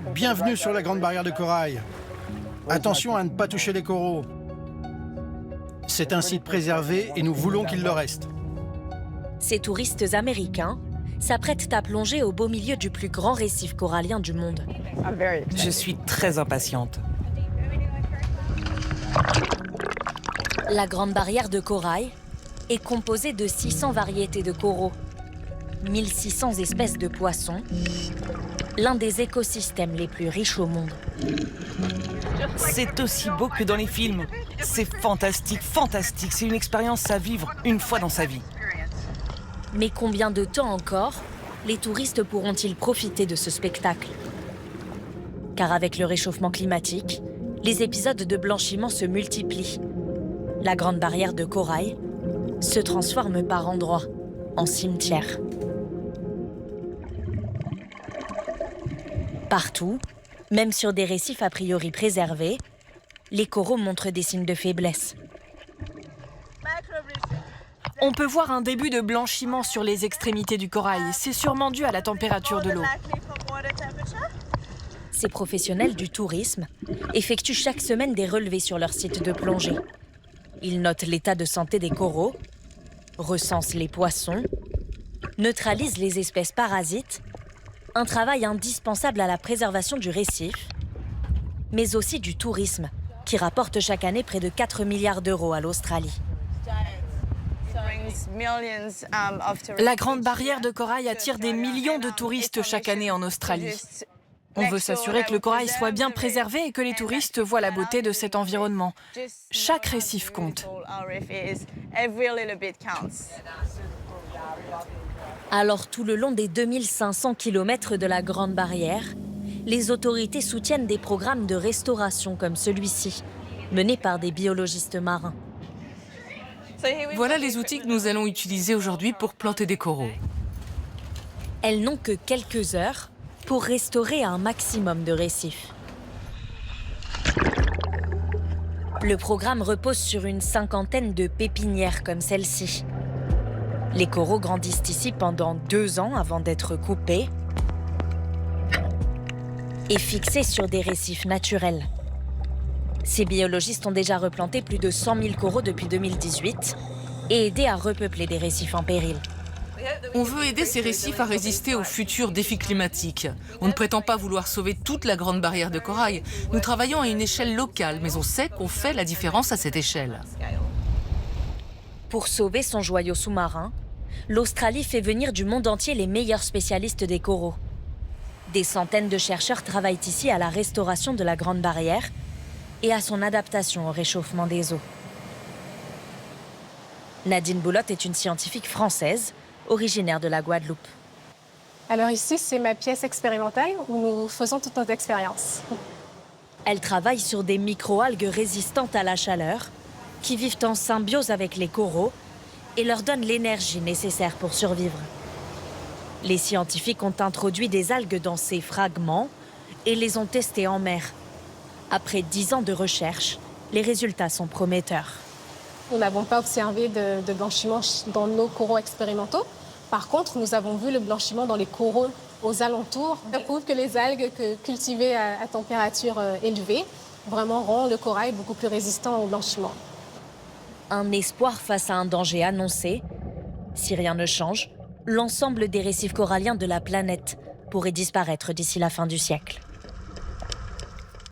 Bienvenue sur la Grande Barrière de Corail. Attention à ne pas toucher les coraux. C'est un site préservé et nous voulons qu'il le reste. Ces touristes américains s'apprêtent à plonger au beau milieu du plus grand récif corallien du monde. Je suis très impatiente. La Grande Barrière de Corail est composée de 600 variétés de coraux, 1600 espèces de poissons, l'un des écosystèmes les plus riches au monde. C'est aussi beau que dans les films. C'est fantastique, fantastique. C'est une expérience à vivre une fois dans sa vie. Mais combien de temps encore les touristes pourront-ils profiter de ce spectacle? Car avec le réchauffement climatique, les épisodes de blanchiment se multiplient. La Grande Barrière de Corail se transforme par endroits en cimetière. Partout, même sur des récifs a priori préservés, les coraux montrent des signes de faiblesse. On peut voir un début de blanchiment sur les extrémités du corail. C'est sûrement dû à la température de l'eau. Ces professionnels du tourisme effectuent chaque semaine des relevés sur leur site de plongée. Ils notent l'état de santé des coraux, recensent les poissons, neutralisent les espèces parasites, un travail indispensable à la préservation du récif, mais aussi du tourisme, qui rapporte chaque année près de 4 milliards d'euros à l'Australie. La Grande Barrière de Corail attire des millions de touristes chaque année en Australie. On veut s'assurer que le corail soit bien préservé et que les touristes voient la beauté de cet environnement. Chaque récif compte. Alors, tout le long des 2500 km de la Grande Barrière, les autorités soutiennent des programmes de restauration comme celui-ci, menés par des biologistes marins. Voilà les outils que nous allons utiliser aujourd'hui pour planter des coraux. Elles n'ont que quelques heures pour restaurer un maximum de récifs. Le programme repose sur une cinquantaine de pépinières comme celle-ci. Les coraux grandissent ici pendant 2 ans avant d'être coupés et fixés sur des récifs naturels. Ces biologistes ont déjà replanté plus de 100 000 coraux depuis 2018 et aidé à repeupler des récifs en péril. On veut aider ces récifs à résister aux futurs défis climatiques. On ne prétend pas vouloir sauver toute la Grande Barrière de Corail. Nous travaillons à une échelle locale, mais on sait qu'on fait la différence à cette échelle. Pour sauver son joyau sous-marin, l'Australie fait venir du monde entier les meilleurs spécialistes des coraux. Des centaines de chercheurs travaillent ici à la restauration de la Grande Barrière et à son adaptation au réchauffement des eaux. Nadine Boulotte est une scientifique française, originaire de la Guadeloupe. Alors ici, c'est ma pièce expérimentale où nous faisons toutes nos expériences. Elle travaille sur des microalgues résistantes à la chaleur, qui vivent en symbiose avec les coraux et leur donnent l'énergie nécessaire pour survivre. Les scientifiques ont introduit des algues dans ces fragments et les ont testées en mer. Après 10 ans de recherche, les résultats sont prometteurs. Nous n'avons pas observé de blanchiment dans nos coraux expérimentaux. Par contre, nous avons vu le blanchiment dans les coraux aux alentours. Ça prouve que les algues cultivées à température élevée vraiment rendent le corail beaucoup plus résistant au blanchiment. Un espoir face à un danger annoncé. Si rien ne change, l'ensemble des récifs coralliens de la planète pourrait disparaître d'ici la fin du siècle.